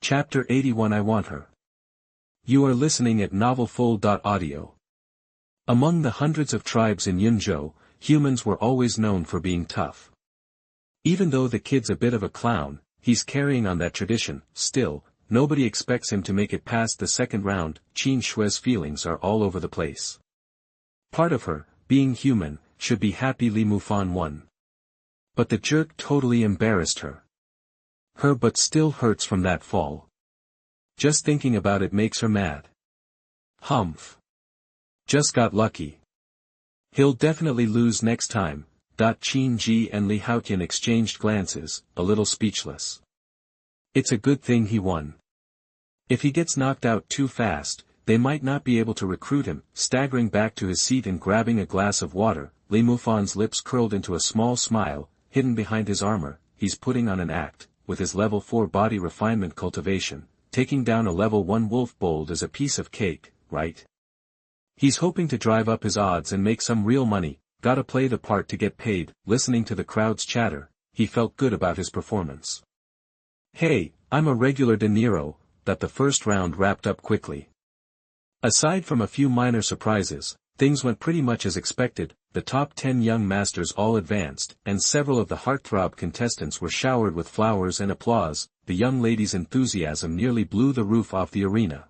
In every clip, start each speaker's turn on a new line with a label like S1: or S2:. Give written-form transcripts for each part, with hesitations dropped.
S1: Chapter 81 I Want Her. You are listening at NovelFull.audio. Among the hundreds of tribes in Yunzhou, humans were always known for being tough. Even though the kid's a bit of a clown, he's carrying on that tradition. Still, nobody expects him to make it past the second round. Qin Shui's feelings are all over the place. Part of her, being human, should be happy Li Mufan won. But the jerk totally embarrassed her. Her butt still hurts from that fall. Just thinking about it makes her mad. Humph. Just got lucky. He'll definitely lose next time. Qin Ji and Li Haotian exchanged glances, a little speechless. It's a good thing he won. If he gets knocked out too fast, they might not be able to recruit him. Staggering back to his seat and grabbing a glass of water, Li Mufan's lips curled into a small smile, hidden behind his armor. He's putting on an act. With his level 4 body refinement cultivation, taking down a level 1 wolf bold is a piece of cake, right? He's hoping to drive up his odds and make some real money. Gotta play the part to get paid. Listening to the crowd's chatter, he felt good about his performance. Hey, I'm a regular De Niro. That the first round wrapped up quickly. Aside from a few minor surprises, things went pretty much as expected. The top 10 young masters all advanced, and several of the heartthrob contestants were showered with flowers and applause. The young ladies' enthusiasm nearly blew the roof off the arena.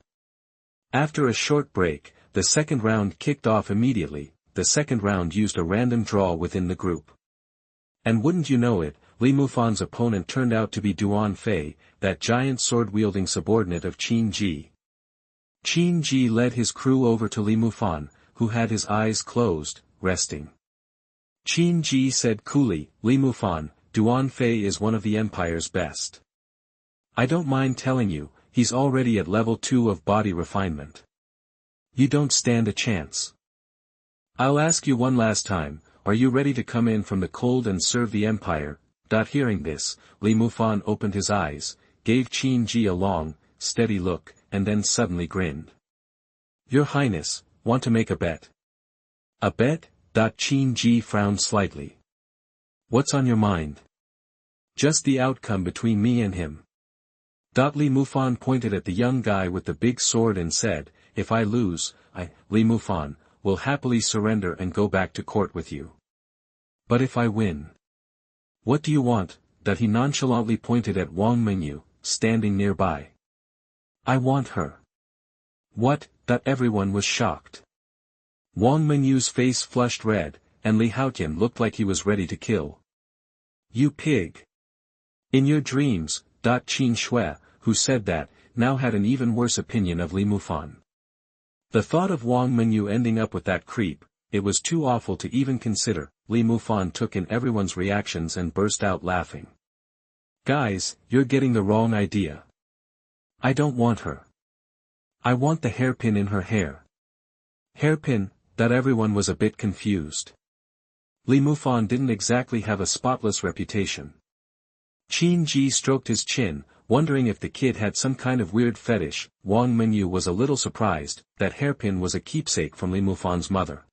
S1: After a short break, the second round kicked off immediately. The second round used a random draw within the group. And wouldn't you know it, Li Mufan's opponent turned out to be Xuanhuan, that giant sword-wielding subordinate of Qin Ji. Qin Ji led his crew over to Li Mufan, who had his eyes closed, resting. Qin Ji said coolly, Li Mufan, Xuanhuan is one of the Empire's best. I don't mind telling you, he's already at level 2 of body refinement. You don't stand a chance. I'll ask you one last time, are you ready to come in from the cold and serve the Empire? Hearing this, Li Mufan opened his eyes, gave Qin Ji a long, steady look, and then suddenly grinned. Your Highness, want to make a bet? A bet? Qin Ji frowned slightly. What's on your mind? Just the outcome between me and him. Li Mufan pointed at the young guy with the big sword and said, if I lose, Li Mufan, will happily surrender and go back to court with you. But if I win? What do you want? He nonchalantly pointed at Wang Mingyu, standing nearby. I want her. What? Everyone was shocked. Wang Mingyu's face flushed red, and Li Haotian looked like he was ready to kill. You pig. In your dreams. Qin Shui, who said that, now had an even worse opinion of Li Mufan. The thought of Wang Mingyu ending up with that creep, it was too awful to even consider. Li Mufan took in everyone's reactions and burst out laughing. Guys, you're getting the wrong idea. I don't want her. I want the hairpin in her hair. Hairpin? Everyone was a bit confused. Li Mufan didn't exactly have a spotless reputation. Qin Ji stroked his chin, wondering if the kid had some kind of weird fetish. Wang Mingyu was a little surprised. That hairpin was a keepsake from Li Mufan's mother.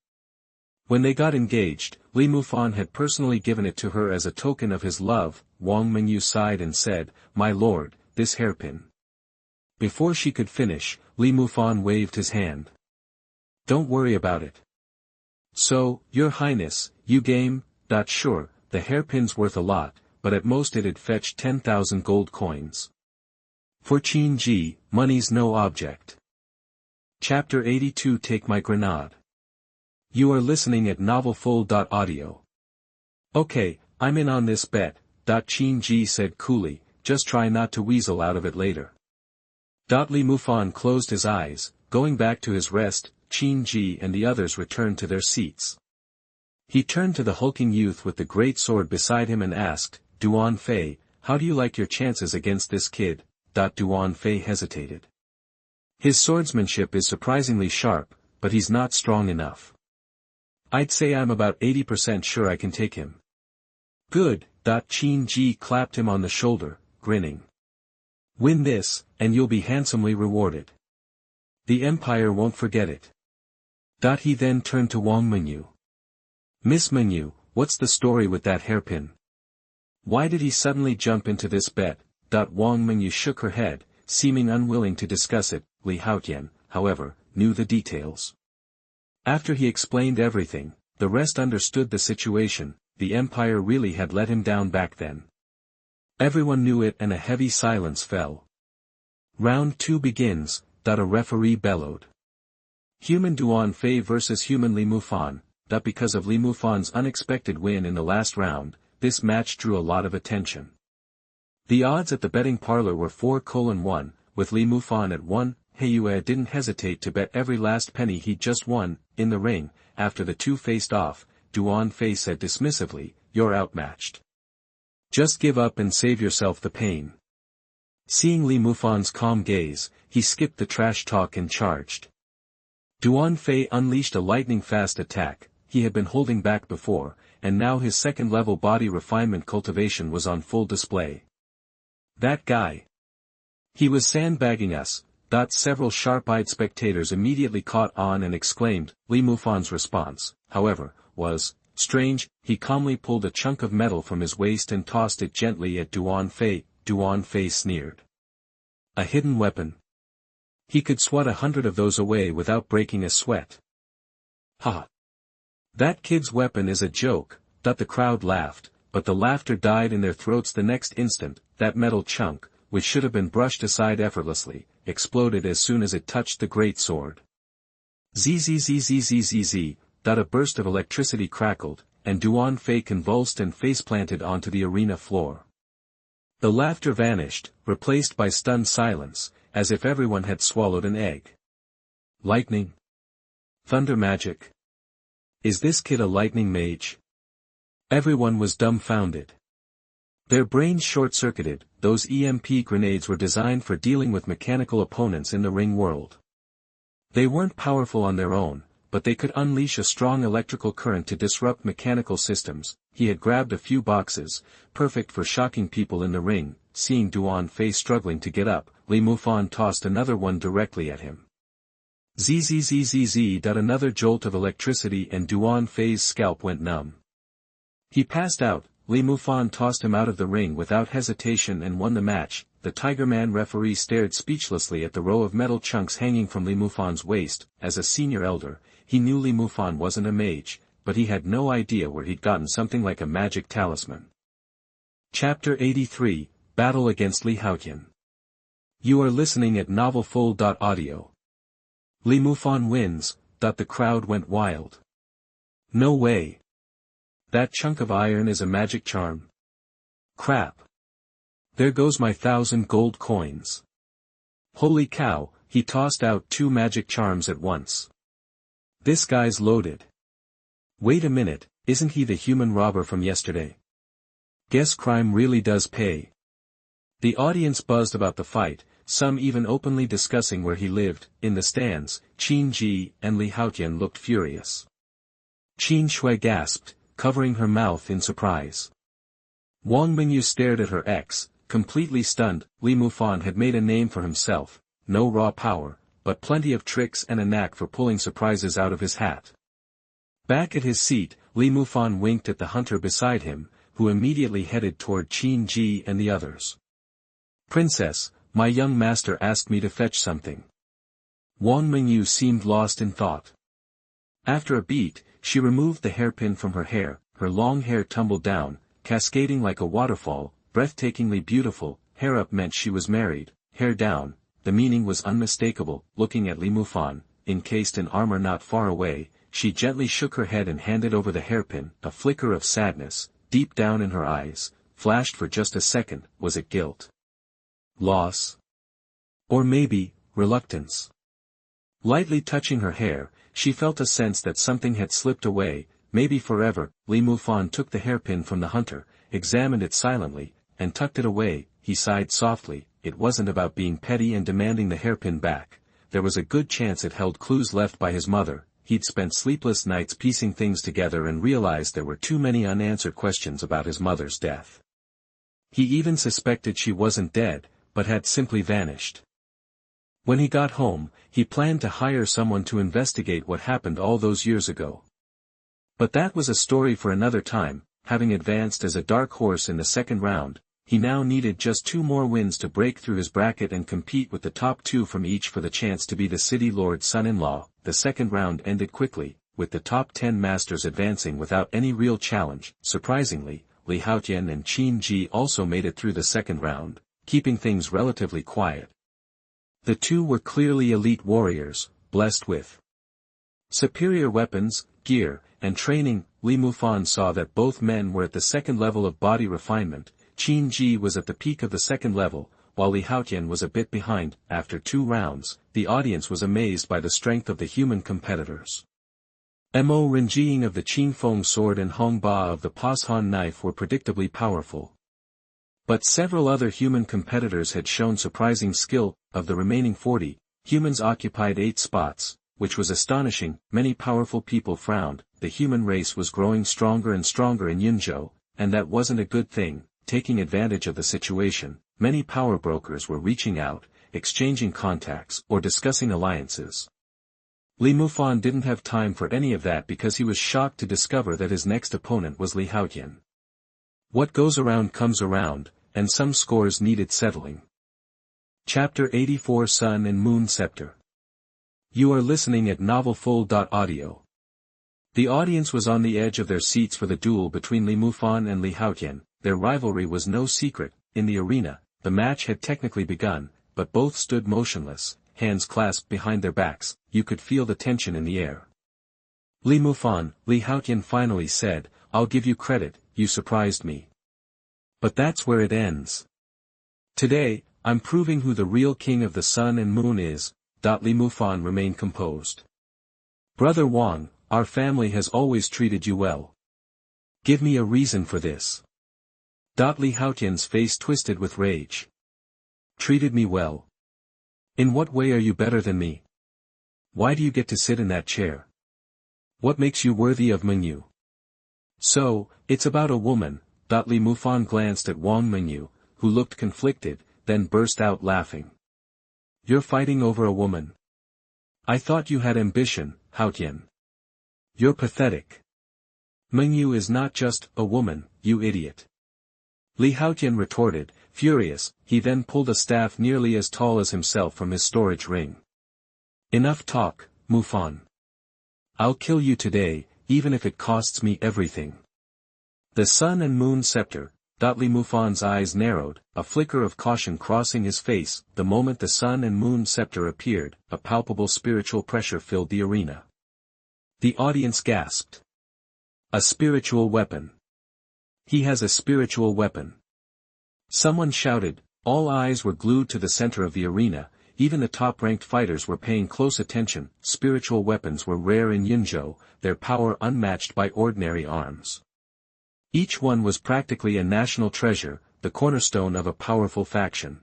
S1: When they got engaged, Li Mufan had personally given it to her as a token of his love. Wang Mingyu sighed and said, my lord, this hairpin. Before she could finish, Li Mufan waved his hand. Don't worry about it. So, your highness, you game? Sure, the hairpin's worth a lot, but at most it'd fetch 10,000 gold coins. For Qin Ji, money's no object. Chapter 82 Take my grenade. You are listening at NovelFull.audio. Okay, I'm in on this bet. Qin Ji said coolly, just try not to weasel out of it later. Li Mufan closed his eyes, going back to his rest. Qin Ji and the others returned to their seats. He turned to the hulking youth with the great sword beside him and asked, Xuanhuan, how do you like your chances against this kid? Xuanhuan hesitated. His swordsmanship is surprisingly sharp, but he's not strong enough. I'd say I'm about 80% sure I can take him. Good. Qin Ji clapped him on the shoulder, grinning. Win this, and you'll be handsomely rewarded. The Empire won't forget it. He then turned to Wang Mingyu. Miss Mingyu, what's the story with that hairpin? Why did he suddenly jump into this bet? Wang Mingyu shook her head, seeming unwilling to discuss it. Haotian, however, knew the details. After he explained everything, the rest understood the situation. The Empire really had let him down back then. Everyone knew it and a heavy silence fell. Round 2 begins, a referee bellowed. Human Xuanhuan versus Human Mufan. Because of Mufan's unexpected win in the last round, this match drew a lot of attention. The odds at the betting parlor were 4:1, with Mufan at 1. Haotian didn't hesitate to bet every last penny he'd just won. In the ring, after the two faced off, Xuanhuan said dismissively, "You're outmatched. Just give up and save yourself the pain." Seeing Mufan's calm gaze, he skipped the trash talk and charged. Xuanhuan unleashed a lightning-fast attack. He had been holding back before, and now his second-level body refinement cultivation was on full display. That guy. He was sandbagging us. Several sharp-eyed spectators immediately caught on and exclaimed. Mufan's response, however, was strange. He calmly pulled a chunk of metal from his waist and tossed it gently at Xuanhuan. Xuanhuan sneered. A hidden weapon. He could swat 100 of those away without breaking a sweat. Ha! That kid's weapon is a joke. The crowd laughed, but the laughter died in their throats the next instant. That metal chunk, which should have been brushed aside effortlessly, exploded as soon as it touched the great sword. Zzzzzzzzz. A burst of electricity crackled, and Xuanhuan convulsed and face-planted onto the arena floor. The laughter vanished, replaced by stunned silence, as if everyone had swallowed an egg. Lightning? Thunder magic? Is this kid a lightning mage? Everyone was dumbfounded. Their brains short-circuited. Those EMP grenades were designed for dealing with mechanical opponents in the ring world. They weren't powerful on their own, but they could unleash a strong electrical current to disrupt mechanical systems. He had grabbed a few boxes, perfect for shocking people in the ring. Seeing Xuanhuan struggling to get up, Mufan tossed another one directly at him. Zzzzzzz. Another jolt of electricity and Xuanhuan's scalp went numb. He passed out. Mufan tossed him out of the ring without hesitation and won the match. The Tigerman referee stared speechlessly at the row of metal chunks hanging from Mufan's waist. As a senior elder, he knew Mufan wasn't a mage, but he had no idea where he'd gotten something like a magic talisman. Chapter 83, Battle against Haotian. You are listening at novelfull.audio. Mufan wins. The crowd went wild. No way. That chunk of iron is a magic charm. Crap. There goes my 1,000 gold coins. Holy cow, he tossed out 2 magic charms at once. This guy's loaded. Wait a minute, isn't he the human robber from yesterday? Guess crime really does pay. The audience buzzed about the fight, some even openly discussing where he lived. In the stands, Qin Ji and Haotian looked furious. Qin Shui gasped, covering her mouth in surprise. Wang Mingyu stared at her ex, completely stunned. Mufan had made a name for himself, no raw power, but plenty of tricks and a knack for pulling surprises out of his hat. Back at his seat, Mufan winked at the hunter beside him, who immediately headed toward Qin Ji and the others. Princess, my young master asked me to fetch something. Wang Mingyu seemed lost in thought. After a beat, she removed the hairpin from her hair. Her long hair tumbled down, cascading like a waterfall, breathtakingly beautiful. Hair up meant she was married, hair down, the meaning was unmistakable. Looking at Mufan, encased in armor not far away, she gently shook her head and handed over the hairpin. A flicker of sadness, deep down in her eyes, flashed for just a second. Was it guilt? Loss? Or maybe, reluctance? Lightly touching her hair, she felt a sense that something had slipped away, maybe forever. Mufan took the hairpin from the hunter, examined it silently, and tucked it away. He sighed softly. It wasn't about being petty and demanding the hairpin back. There was a good chance it held clues left by his mother. He'd spent sleepless nights piecing things together and realized there were too many unanswered questions about his mother's death. He even suspected she wasn't dead, but had simply vanished. When he got home, he planned to hire someone to investigate what happened all those years ago. But that was a story for another time. Having advanced as a dark horse in the second round, he now needed just 2 more wins to break through his bracket and compete with the top 2 from each for the chance to be the city lord's son-in-law. The second round ended quickly, with the top 10 masters advancing without any real challenge. Surprisingly, Haotian and Qin Ji also made it through the second round, keeping things relatively quiet. The two were clearly elite warriors, blessed with superior weapons, gear, and training. Li Mufan saw that both men were at the second level of body refinement. Qin Ji was at the peak of the second level, while Haotian was a bit behind. After 2 rounds, the audience was amazed by the strength of the human competitors. Mo Renjing of the Qinfeng sword and Hong Ba of the Pashan knife were predictably powerful. But several other human competitors had shown surprising skill. Of the remaining 40, humans occupied 8 spots, which was astonishing. Many powerful people frowned. The human race was growing stronger and stronger in Yunzhou, and that wasn't a good thing. Taking advantage of the situation, many power brokers were reaching out, exchanging contacts or discussing alliances. Li Mufan didn't have time for any of that because he was shocked to discover that his next opponent was Haotian. What goes around comes around, and some scores needed settling. Chapter 84 Sun and Moon Scepter. You are listening at NovelFull.audio. The audience was on the edge of their seats for the duel between Li Mufan and Haotian. Their rivalry was no secret. In the arena, the match had technically begun, but both stood motionless, hands clasped behind their backs. You could feel the tension in the air. Li Mufan, Haotian finally said, "I'll give you credit, you surprised me. But that's where it ends. Today, I'm proving who the real king of the sun and moon is." Li Mufan remained composed. "Brother Wang, our family has always treated you well. Give me a reason for this." Li Haotian's face twisted with rage. "Treated me well? In what way are you better than me? Why do you get to sit in that chair? What makes you worthy of Mengyu?" "So, it's about a woman." Li Mufan glanced at Wang Mengyu, who looked conflicted, then burst out laughing. "You're fighting over a woman? I thought you had ambition, Haotian. You're pathetic. Mengyu is not just a woman, you idiot." Li Haotian retorted, furious. He then pulled a staff nearly as tall as himself from his storage ring. "Enough talk, Mufan. I'll kill you today, even if it costs me everything." The sun and moon scepter. Li Mufan's eyes narrowed, a flicker of caution crossing his face. The moment the sun and moon scepter appeared, a palpable spiritual pressure filled the arena. The audience gasped. "A spiritual weapon. He has a spiritual weapon." Someone shouted. All eyes were glued to the center of the arena. Even the top-ranked fighters were paying close attention. Spiritual weapons were rare in Yunzhou, their power unmatched by ordinary arms. Each one was practically a national treasure, the cornerstone of a powerful faction.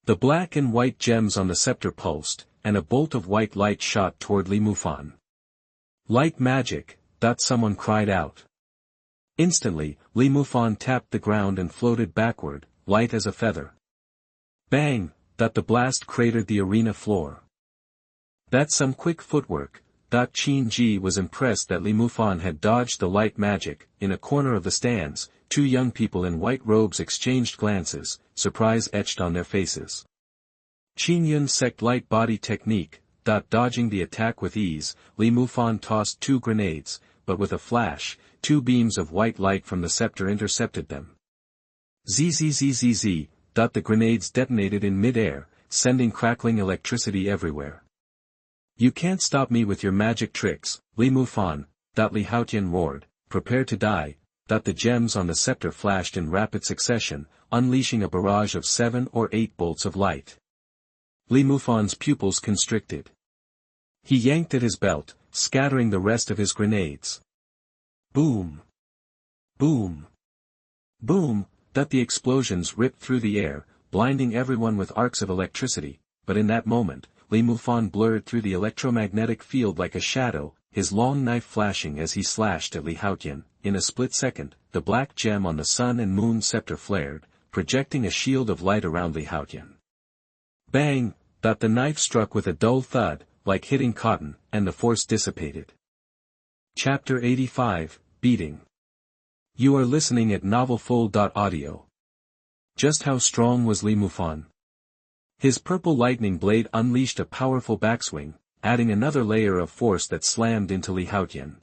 S1: The black and white gems on the scepter pulsed, and a bolt of white light shot toward Li Mufan. "Light magic," someone cried out. Instantly, Li Mufan tapped the ground and floated backward, light as a feather. Bang! The blast cratered the arena floor. "That's some quick footwork." Qin Ji was impressed that Li Mufan had dodged the light magic. In a corner of the stands, 2 young people in white robes exchanged glances, surprise etched on their faces. Qin Yun's sect light body technique. Dodging the attack with ease, Li Mufan tossed 2 grenades, but with a flash, 2 beams of white light from the scepter intercepted them. Zzzzz. The grenades detonated in mid-air, sending crackling electricity everywhere. "You can't stop me with your magic tricks, Li Mufan," Li Haotian roared, "prepare to die." The gems on the scepter flashed in rapid succession, unleashing a barrage of 7 or 8 bolts of light. Li Mufan's pupils constricted. He yanked at his belt, scattering the rest of his grenades. Boom! Boom! Boom! The explosions ripped through the air, blinding everyone with arcs of electricity, but in that moment, Li Mufan blurred through the electromagnetic field like a shadow, his long knife flashing as he slashed at Li Haotian. In a split second, the black gem on the sun and moon scepter flared, projecting a shield of light around Li Haotian. Bang! The knife struck with a dull thud, like hitting cotton, and the force dissipated. Chapter 85, Beating. You are listening at NovelFull.audio. Just how strong was Li Mufan? His purple lightning blade unleashed a powerful backswing, adding another layer of force that slammed into Li Haotian.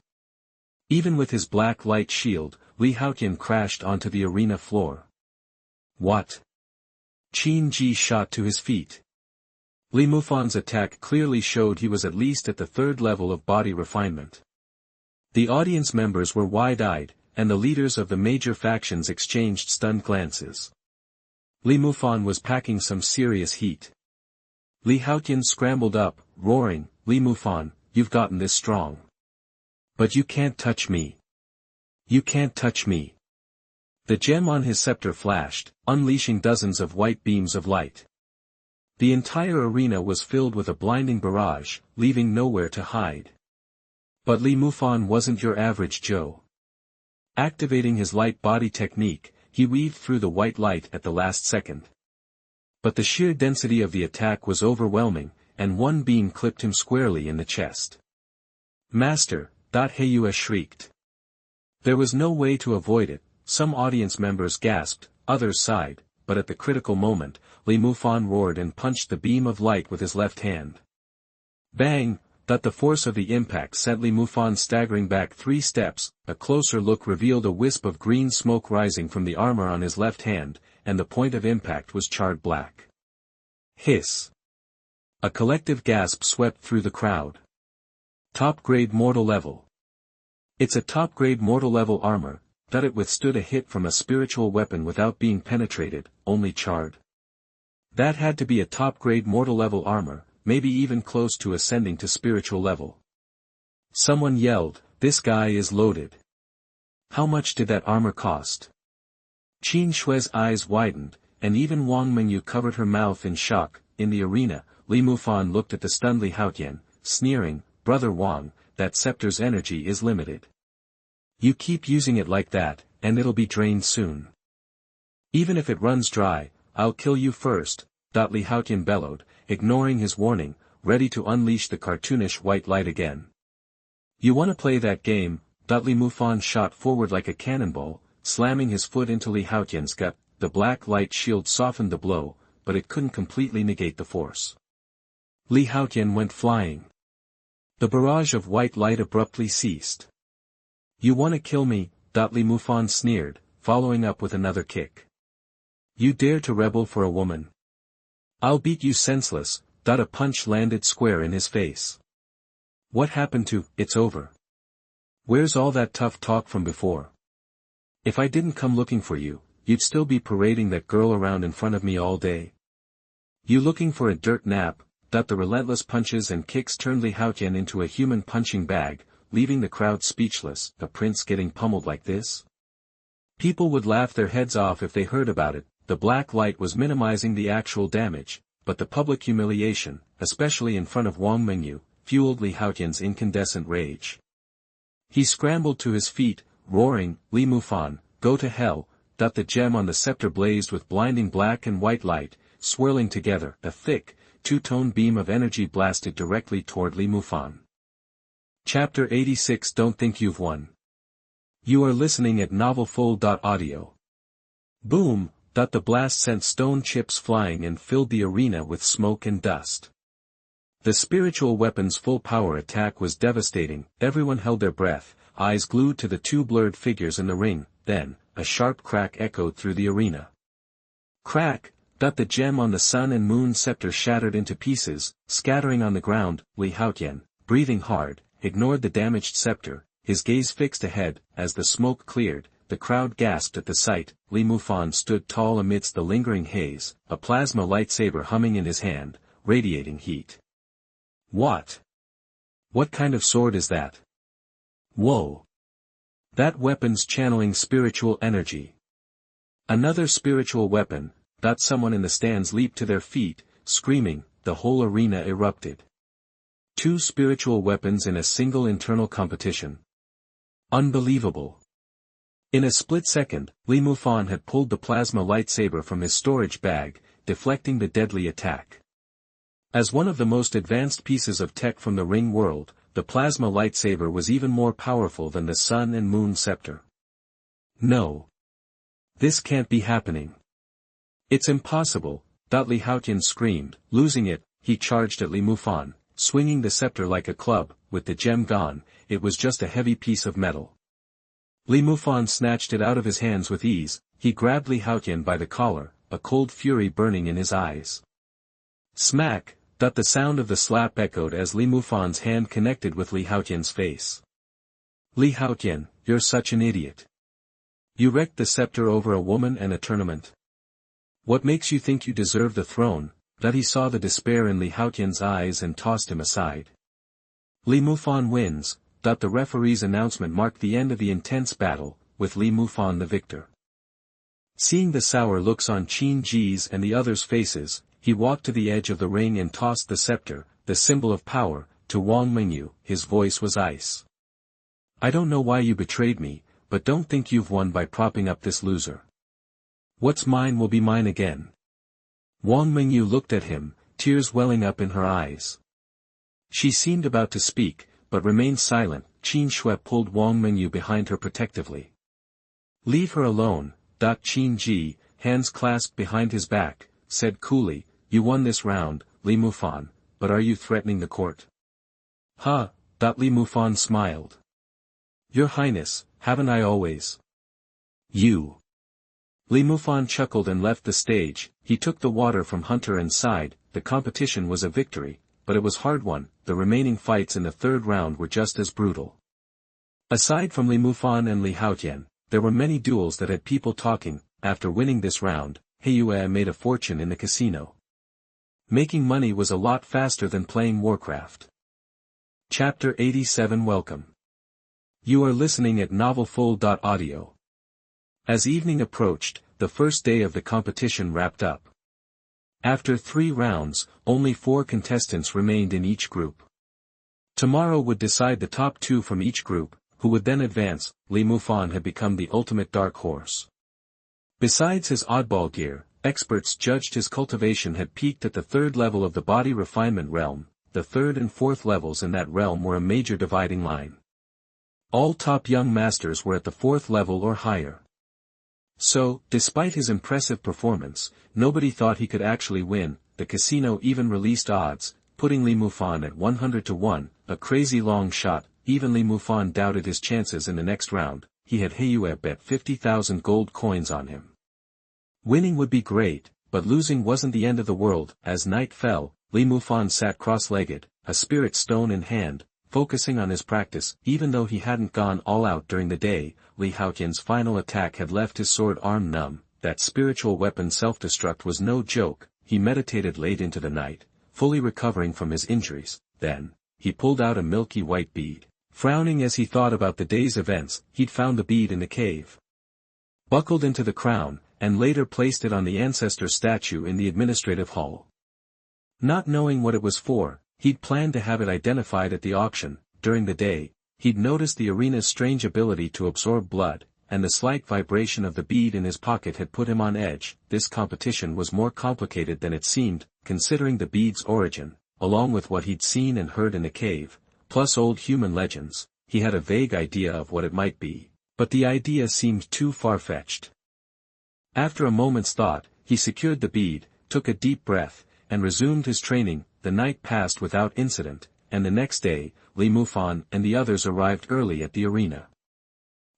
S1: Even with his black light shield, Li Haotian crashed onto the arena floor. What? Qin Ji shot to his feet. Li Mufan's attack clearly showed he was at least at the third level of body refinement. The audience members were wide-eyed, and the leaders of the major factions exchanged stunned glances. Li Mufan was packing some serious heat. Li Haotian scrambled up, roaring, "Li Mufan, you've gotten this strong. But you can't touch me. You can't touch me." The gem on his scepter flashed, unleashing dozens of white beams of light. The entire arena was filled with a blinding barrage, leaving nowhere to hide. But Li Mufan wasn't your average Joe. Activating his light body technique, he weaved through the white light at the last second. But the sheer density of the attack was overwhelming, and one beam clipped him squarely in the chest. "Master," Heiyue shrieked. There was no way to avoid it. Some audience members gasped, others sighed, but at the critical moment, Li Mufan roared and punched the beam of light with his left hand. Bang! The force of the impact sent Li Mufan staggering back 3 steps. A closer look revealed a wisp of green smoke rising from the armor on his left hand, and the point of impact was charred black. Hiss! A collective gasp swept through the crowd. Top-grade mortal level. It's a top-grade mortal level armor. It withstood a hit from a spiritual weapon without being penetrated, only charred. That had to be a top-grade mortal level armor, maybe even close to ascending to spiritual level. Someone yelled, "This guy is loaded." How much did that armor cost? Qin Shui's eyes widened, and even Wang Mengyu covered her mouth in shock. In the arena, Li Mufan looked at the stunned Li Haotian, sneering, "Brother Wang, that scepter's energy is limited. You keep using it like that, and it'll be drained soon. Even if it runs dry, I'll kill you first," Li Haotian bellowed, ignoring his warning, ready to unleash the cartoonish white light again. "You wanna play that game?" Li Mufan shot forward like a cannonball, slamming his foot into Li Haotian's gut. The black light shield softened the blow, but it couldn't completely negate the force. Li Haotian went flying. The barrage of white light abruptly ceased. "You wanna kill me?" Li Mufan sneered, following up with another kick. "You dare to rebel for a woman? I'll beat you senseless." A punch landed square in his face. "What happened to, it's over? Where's all that tough talk from before? If I didn't come looking for you, you'd still be parading that girl around in front of me all day. You looking for a dirt nap?" The relentless punches and kicks turned Li Haotian into a human punching bag, leaving the crowd speechless. A prince getting pummeled like this? People would laugh their heads off if they heard about it. The black light was minimizing the actual damage, but the public humiliation, especially in front of Wang Mengyu, fueled Li Haotian's incandescent rage. He scrambled to his feet, roaring, "Li Mufan, go to hell!" The gem on the scepter blazed with blinding black and white light, swirling together. A thick, two-tone beam of energy blasted directly toward Li Mufan. Chapter 86. Don't think you've won. You are listening at novelfull.audio. Boom! The blast sent stone chips flying and filled the arena with smoke and dust. The spiritual weapon's full power attack was devastating. Everyone held their breath, eyes glued to the 2 blurred figures in the ring. Then, a sharp crack echoed through the arena. Crack! The gem on the sun and moon scepter shattered into pieces, scattering on the ground. Li Haotian, breathing hard, ignored the damaged scepter, his gaze fixed ahead. As the smoke cleared, the crowd gasped at the sight. Li Mufan stood tall amidst the lingering haze, a plasma lightsaber humming in his hand, radiating heat. What? What kind of sword is that? Whoa! That weapon's channeling spiritual energy. Another spiritual weapon. Someone in the stands leaped to their feet, screaming. The whole arena erupted. 2 spiritual weapons in a single internal competition. Unbelievable. In a split second, Li Mufan had pulled the plasma lightsaber from his storage bag, deflecting the deadly attack. As one of the most advanced pieces of tech from the ring world, the plasma lightsaber was even more powerful than the sun and moon scepter. No. This can't be happening. It's impossible, Li Haotian screamed. Losing it, he charged at Li Mufan, swinging the scepter like a club. With the gem gone, it was just a heavy piece of metal. Li Mufan snatched it out of his hands with ease. He grabbed Li Haotian by the collar, a cold fury burning in his eyes. Smack! The sound of the slap echoed as Li Mufan's hand connected with Li Haotian's face. Li Haotian, you're such an idiot. You wrecked the scepter over a woman and a tournament. What makes you think you deserve the throne? He saw the despair in Li Haotian's eyes and tossed him aside. Li Mufan wins. The referee's announcement marked the end of the intense battle, with Li Mufan the victor. Seeing the sour looks on Qin Ji's and the others' faces, he walked to the edge of the ring and tossed the scepter, the symbol of power, to Wang Mengyu. His voice was ice. I don't know why you betrayed me, but don't think you've won by propping up this loser. What's mine will be mine again. Wang Mengyu looked at him, tears welling up in her eyes. She seemed about to speak, but remained silent. Qin Shui pulled Wang Mengyu behind her protectively. Leave her alone, Qin Ji, hands clasped behind his back, said coolly, you won this round, Li Mufan, but are you threatening the court? Huh, Li Mufan smiled. Your Highness, haven't I always? You. Li Mufan chuckled and left the stage. He took the water from Hunter and sighed. The competition was a victory, but it was hard won. The remaining fights in the third round were just as brutal. Aside from Li Mufan and Li Haotian, there were many duels that had people talking. After winning this round, Heiyue made a fortune in the casino. Making money was a lot faster than playing Warcraft. Chapter 87 Welcome. You are listening at novelfull.audio. As evening approached, the first day of the competition wrapped up. After 3 rounds, only 4 contestants remained in each group. Tomorrow would decide the top 2 from each group, who would then advance. Li Mufan had become the ultimate dark horse. Besides his oddball gear, experts judged his cultivation had peaked at the 3rd level of the body refinement realm. The 3rd and 4th levels in that realm were a major dividing line. All top young masters were at the 4th level or higher. So, despite his impressive performance, nobody thought he could actually win. The casino even released odds, putting Li Mufan at 100 to 1, a crazy long shot. Even Li Mufan doubted his chances in the next round. He had Heiyue bet 50,000 gold coins on him. Winning would be great, but losing wasn't the end of the world. As night fell, Li Mufan sat cross-legged, a spirit stone in hand, focusing on his practice. Even though he hadn't gone all out during the day, Li Haotian's final attack had left his sword arm numb. That spiritual weapon self-destruct was no joke. He meditated late into the night, fully recovering from his injuries. Then, he pulled out a milky white bead. Frowning as he thought about the day's events, he'd found the bead in the cave. Buckled into the crown, and later placed it on the ancestor statue in the administrative hall. Not knowing what it was for, he'd planned to have it identified at the auction. During the day, he'd noticed the arena's strange ability to absorb blood, and the slight vibration of the bead in his pocket had put him on edge. This competition was more complicated than it seemed, considering the bead's origin, along with what he'd seen and heard in the cave, plus old human legends. He had a vague idea of what it might be, but the idea seemed too far-fetched. After a moment's thought, he secured the bead, took a deep breath, and resumed his training. The night passed without incident, and the next day, Li Mufan and the others arrived early at the arena.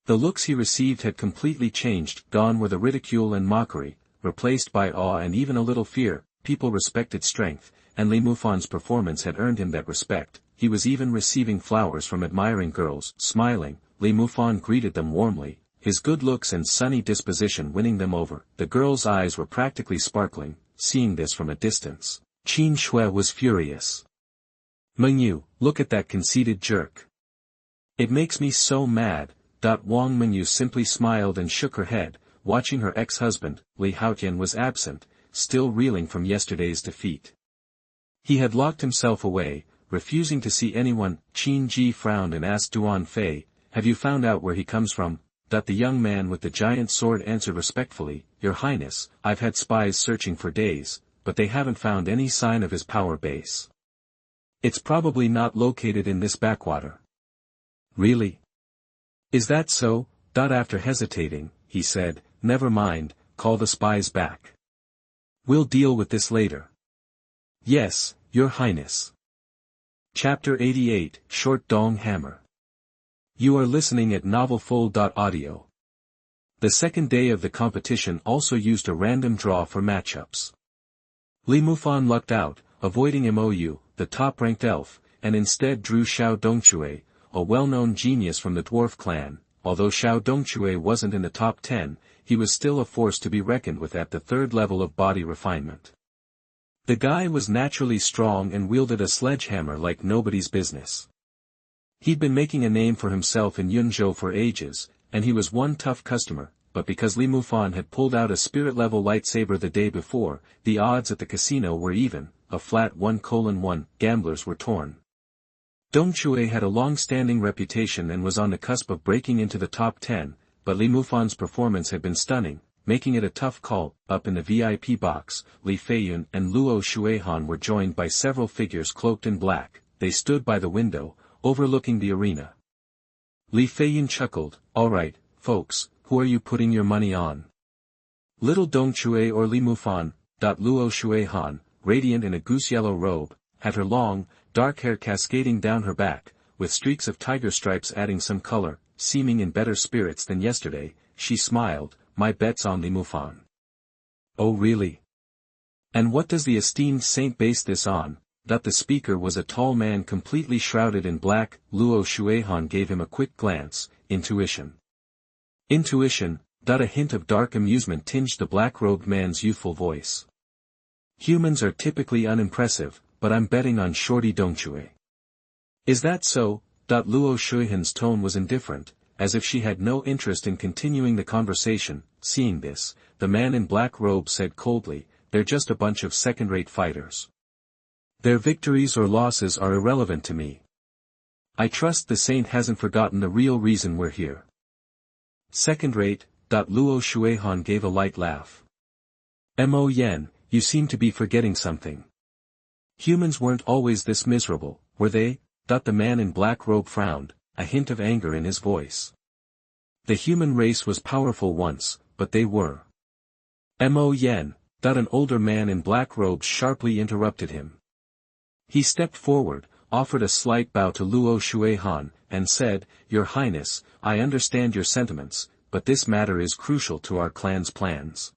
S1: The looks he received had completely changed. Gone were the ridicule and mockery, replaced by awe and even a little fear. People respected strength, and Li Mufan's performance had earned him that respect. He was even receiving flowers from admiring girls. Smiling, Li Mufan greeted them warmly, his good looks and sunny disposition winning them over. The girls' eyes were practically sparkling. Seeing this from a distance, Qin Shui was furious. Mengyu, look at that conceited jerk. It makes me so mad. Wang Mengyu simply smiled and shook her head, watching her ex-husband. Li Haotian was absent, still reeling from yesterday's defeat. He had locked himself away, refusing to see anyone. Qin Ji frowned and asked Duan Fei, have you found out where he comes from? The young man with the giant sword answered respectfully, Your Highness, I've had spies searching for days, but they haven't found any sign of his power base. It's probably not located in this backwater. Really? Is that so? After hesitating, he said, Never mind, call the spies back. We'll deal with this later. Yes, Your Highness. Chapter 88, Short Dong Hammer. You are listening at novelfull.audio. The second day of the competition also used a random draw for matchups. Li Mufan lucked out, avoiding Mou, the top-ranked elf, and instead drew Xiao Dongque, a well-known genius from the dwarf clan. Although Xiao Dongque wasn't in the top 10, he was still a force to be reckoned with at the third level of body refinement. The guy was naturally strong and wielded a sledgehammer like nobody's business. He'd been making a name for himself in Yunzhou for ages, and he was one tough customer, but because Li Mufan had pulled out a spirit-level lightsaber the day before, the odds at the casino were even, a flat 1:1, gamblers were torn. Dongque had a long-standing reputation and was on the cusp of breaking into the top 10, but Li Mufan's performance had been stunning, making it a tough call. Up in the VIP box, Li Feiyun and Luo Xuanhuan were joined by several figures cloaked in black. They stood by the window, overlooking the arena. Li Feiyun chuckled, "All right, folks, who are you putting your money on? Little Dongque or Li Mufan?" Luo Xuanhuan, radiant in a goose-yellow robe, had her long, dark hair cascading down her back, with streaks of tiger stripes adding some color. Seeming in better spirits than yesterday, she smiled, "My bet's on Li Mufan." "Oh really? And what does the esteemed saint base this on?" The speaker was a tall man completely shrouded in black. Luo Xuanhuan gave him a quick glance. "Intuition." "Intuition?" A hint of dark amusement tinged the black-robed man's youthful voice. "Humans are typically unimpressive, but I'm betting on Shorty Dongque." "Is that so?" Luo Xuanhuan's tone was indifferent, as if she had no interest in continuing the conversation. Seeing this, the man in black robe said coldly, "They're just a bunch of second-rate fighters. Their victories or losses are irrelevant to me. I trust the saint hasn't forgotten the real reason we're here." "Second-rate?" Luo Xuanhuan gave a light laugh. "Mo Yen, you seem to be forgetting something. Humans weren't always this miserable, were they?" The man in black robe frowned, a hint of anger in his voice. "The human race was powerful once, but they were." "Mo Yen," an older man in black robes sharply interrupted him. He stepped forward, offered a slight bow to Luo Xuanhuan, and said, "Your Highness, I understand your sentiments, but this matter is crucial to our clan's plans.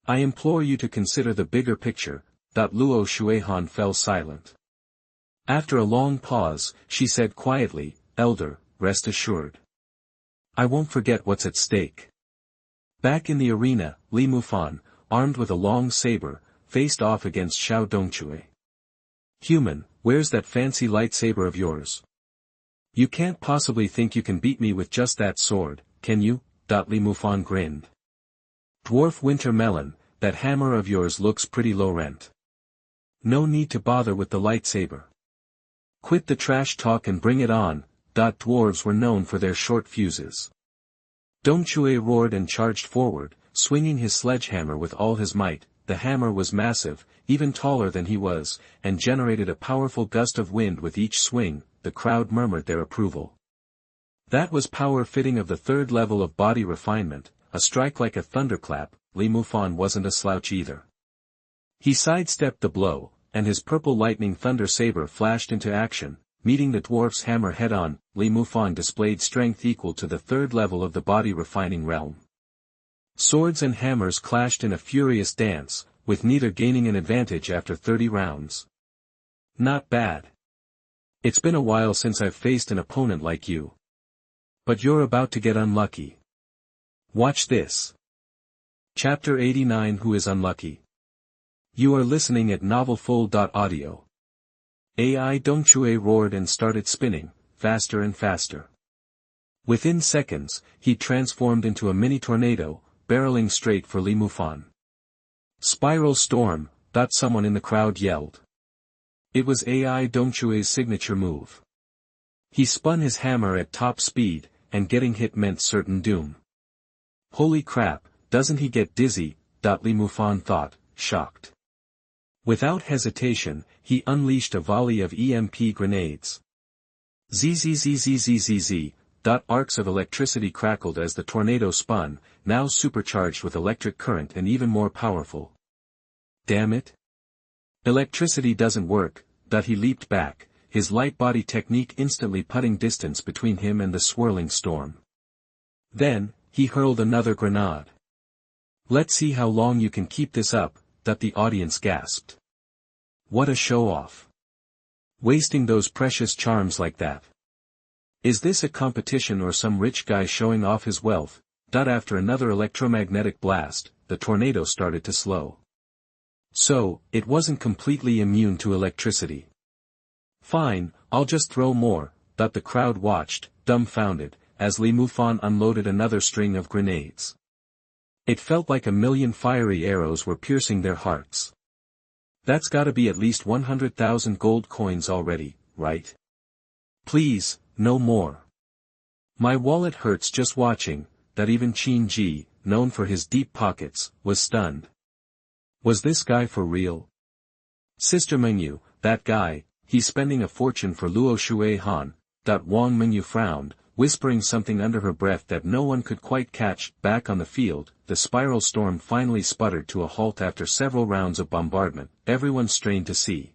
S1: I implore you to consider the bigger picture." Luo Xuanhuan fell silent. After a long pause, she said quietly, "Elder, rest assured. I won't forget what's at stake." Back in the arena, Li Mufan, armed with a long saber, faced off against Xiao Dongque. "Human, where's that fancy lightsaber of yours? You can't possibly think you can beat me with just that sword, can you?" Li Mufan grinned. "Dwarf Winter Melon, that hammer of yours looks pretty low rent. No need to bother with the lightsaber. Quit the trash talk and bring it on." Dwarves were known for their short fuses. Dongque roared and charged forward, swinging his sledgehammer with all his might. The hammer was massive, even taller than he was, and generated a powerful gust of wind with each swing. The crowd murmured their approval. That was power fitting of the third level of body refinement, a strike like a thunderclap. Li Mufan wasn't a slouch either. He sidestepped the blow, and his purple lightning thunder saber flashed into action, meeting the dwarf's hammer head-on. Li Mufan displayed strength equal to the third level of the body refining realm. Swords and hammers clashed in a furious dance, with neither gaining an advantage after 30 rounds. "Not bad. It's been a while since I've faced an opponent like you. But you're about to get unlucky. Watch this." Chapter 89, Who is Unlucky? You are listening at novelfull.audio. AI Dongque roared and started spinning, faster and faster. Within seconds, he transformed into a mini tornado, barreling straight for Li Mufan. "Spiral Storm," someone in the crowd yelled. It was AI Dongque's signature move. He spun his hammer at top speed, and getting hit meant certain doom. "Holy crap, doesn't he get dizzy?" Li Mufan thought, shocked. Without hesitation, he unleashed a volley of EMP grenades. Zzzzzzzzz. Arcs of electricity crackled as the tornado spun, now supercharged with electric current and even more powerful. Damn it. Electricity doesn't work, he leaped back, his light body technique instantly putting distance between him and the swirling storm. Then, he hurled another grenade. Let's see how long you can keep this up, the audience gasped. What a show-off. Wasting those precious charms like that. Is this a competition or some rich guy showing off his wealth? After another electromagnetic blast, the tornado started to slow. So, it wasn't completely immune to electricity. Fine, I'll just throw more, the crowd watched, dumbfounded, as Li Mufan unloaded another string of grenades. It felt like a million fiery arrows were piercing their hearts. That's gotta be at least 100,000 gold coins already, right? Please, no more. My wallet hurts just watching, even Qin Ji, known for his deep pockets, was stunned. Was this guy for real? Sister Mengyu, that guy, he's spending a fortune for Luo Xuanhuan. Wang Mengyu frowned, whispering something under her breath that no one could quite catch. Back on the field, the spiral storm finally sputtered to a halt after several rounds of bombardment. Everyone strained to see.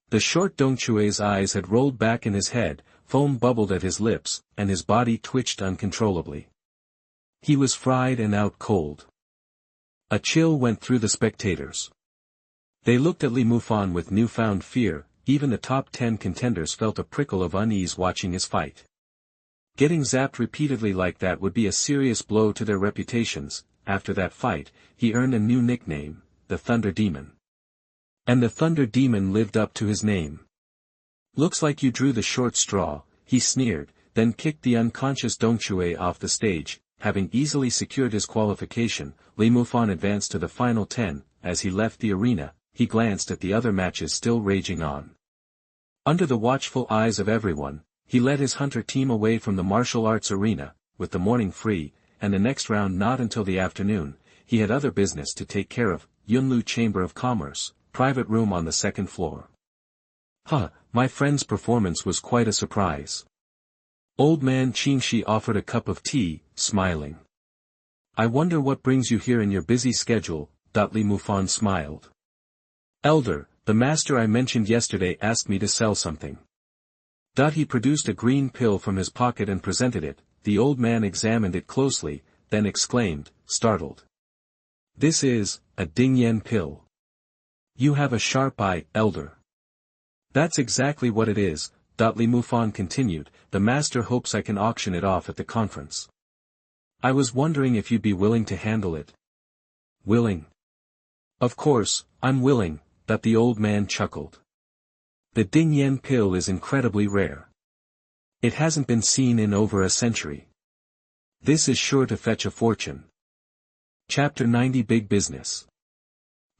S1: The short Dongchue's eyes had rolled back in his head, foam bubbled at his lips, and his body twitched uncontrollably. He was fried and out cold. A chill went through the spectators. They looked at Li Mufan with newfound fear. Even the top 10 contenders felt a prickle of unease watching his fight. Getting zapped repeatedly like that would be a serious blow to their reputations. After that fight, he earned a new nickname, the Thunder Demon. And the Thunder Demon lived up to his name. Looks like you drew the short straw, he sneered, then kicked the unconscious Dongchue off the stage. Having easily secured his qualification, Li Mufan advanced to the final 10. As he left the arena, he glanced at the other matches still raging on. Under the watchful eyes of everyone, he led his hunter team away from the martial arts arena, with the morning free, and the next round not until the afternoon. He had other business to take care of. Yunlu Chamber of Commerce, private room on the second floor. My friend's performance was quite a surprise. Old man Qingxi offered a cup of tea, smiling. I wonder what brings you here in your busy schedule. Li Mufan smiled. Elder, the master I mentioned yesterday asked me to sell something. He produced a green pill from his pocket and presented it. The old man examined it closely, then exclaimed, startled. This is a Dingyan pill. You have a sharp eye, elder. That's exactly what it is. Li Mufan continued, the master hopes I can auction it off at the conference. I was wondering if you'd be willing to handle it. Willing? Of course, I'm willing, the old man chuckled. The Dingyan pill is incredibly rare. It hasn't been seen in over a century. This is sure to fetch a fortune. Chapter 90 Big Business.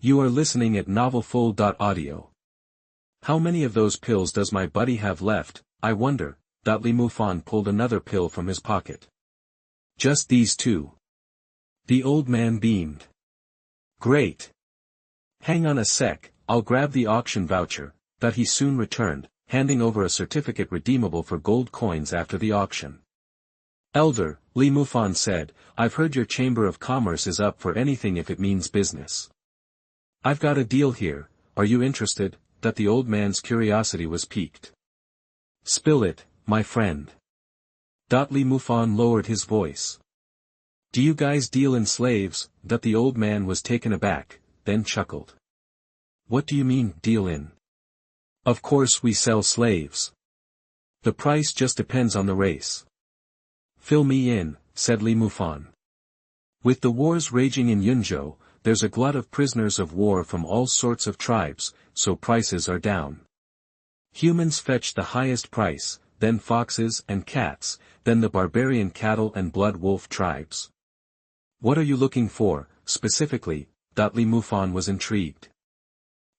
S1: You are listening at novelfull.audio. How many of those pills does my buddy have left, I wonder? Li Mufan pulled another pill from his pocket. Just these two. The old man beamed. Great. Hang on a sec, I'll grab the auction voucher. He soon returned, handing over a certificate redeemable for gold coins after the auction. Elder, Li Mufan said, I've heard your Chamber of Commerce is up for anything if it means business. I've got a deal here, are you interested? The old man's curiosity was piqued. Spill it, my friend. Li Mufan lowered his voice. Do you guys deal in slaves? The old man was taken aback, then chuckled. What do you mean, deal in? Of course we sell slaves. The price just depends on the race. Fill me in, said Li Mufan. With the wars raging in Yunzhou, there's a glut of prisoners of war from all sorts of tribes, so prices are down. Humans fetch the highest price, then foxes and cats, then the barbarian cattle and blood wolf tribes. What are you looking for, specifically? Li Mufan was intrigued.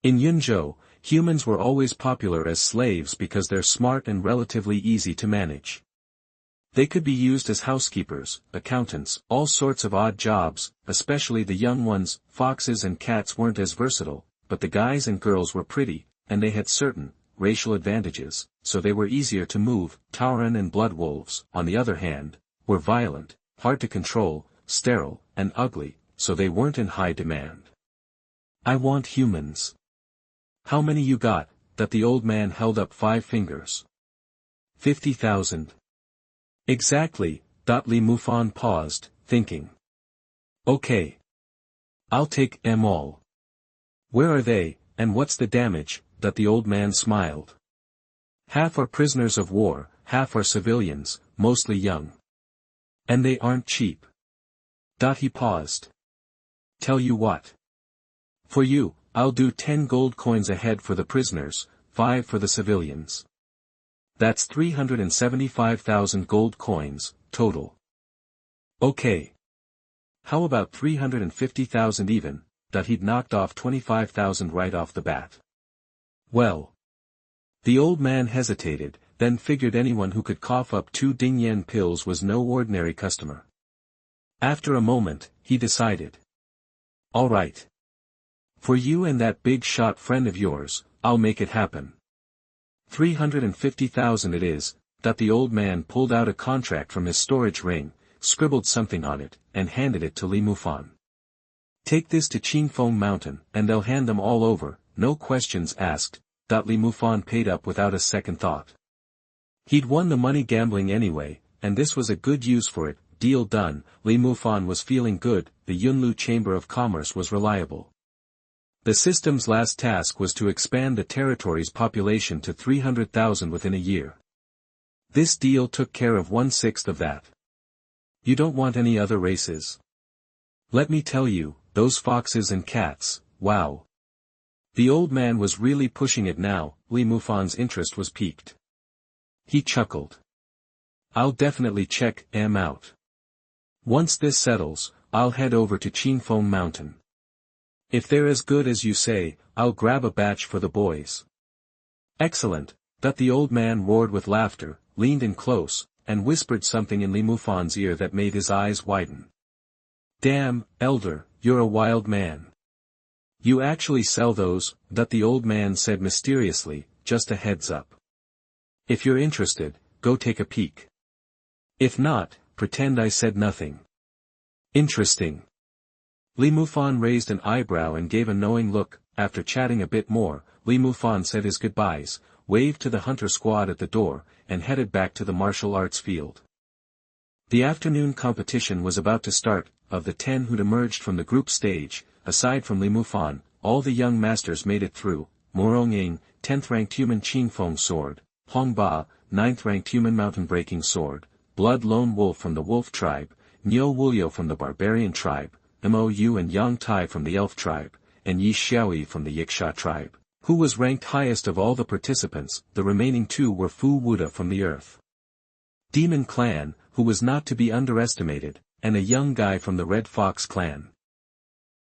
S1: In Yunzhou, humans were always popular as slaves because they're smart and relatively easy to manage. They could be used as housekeepers, accountants, all sorts of odd jobs, especially the young ones. Foxes and cats weren't as versatile, but the guys and girls were pretty, and they had certain racial advantages, so they were easier to move. Tauren and blood wolves, on the other hand, were violent, hard to control, sterile, and ugly, so they weren't in high demand. I want humans. How many you got? That the old man held up 5 fingers. 50,000. Exactly, Li Mufan paused, thinking. Okay. I'll take 'em all. Where are they, and what's the damage? That the old man smiled. Half are prisoners of war, half are civilians, mostly young. And they aren't cheap. He paused. Tell you what. For you, I'll do 10 gold coins a head for the prisoners, 5 for the civilians. That's 375,000 gold coins, total. Okay. How about 350,000 even? That he'd knocked off 25,000 right off the bat. Well. The old man hesitated, then figured anyone who could cough up 2 ding-yen pills was no ordinary customer. After a moment, he decided. All right. For you and that big shot friend of yours, I'll make it happen. 350,000 it is. That the old man pulled out a contract from his storage ring, scribbled something on it, and handed it to Li Mufan. Take this to Xuanhuan Mountain, and they'll hand them all over, no questions asked. Li Mufan paid up without a second thought. He'd won the money gambling anyway, and this was a good use for it. Deal done. Li Mufan was feeling good. The Yunlu Chamber of Commerce was reliable. The system's last task was to expand the territory's population to 300,000 within a year. This deal took care of 1/6 of that. You don't want any other races? Let me tell you, those foxes and cats, wow. The old man was really pushing it now. Li Mufan's interest was piqued. He chuckled. I'll definitely check 'em out. Once this settles, I'll head over to Xuanhuan Mountain. If they're as good as you say, I'll grab a batch for the boys. Excellent. That the old man roared with laughter, leaned in close, and whispered something in Li Mufan's ear that made his eyes widen. Damn, elder, you're a wild man. You actually sell those? That the old man said mysteriously, just a heads up. If you're interested, go take a peek. If not, pretend I said nothing. Interesting. Li Mufan raised an eyebrow and gave a knowing look. After chatting a bit more, Li Mufan said his goodbyes, waved to the hunter squad at the door, and headed back to the martial arts field. The afternoon competition was about to start. Of the 10 who'd emerged from the group stage, aside from Li Mufan, all the young masters made it through. Morong Ying, 10th-ranked human Qingfeng sword, Hong Ba, 9th-ranked human mountain-breaking sword, Blood Lone Wolf from the Wolf tribe, Niu Wulyo from the Barbarian tribe, Mou and Yang Tai from the Elf tribe, and Yi Xiaoyi from the Yiksha tribe, who was ranked highest of all the participants. The remaining 2 were Fu Wuda from the Earth Demon clan, who was not to be underestimated, and a young guy from the Red Fox clan.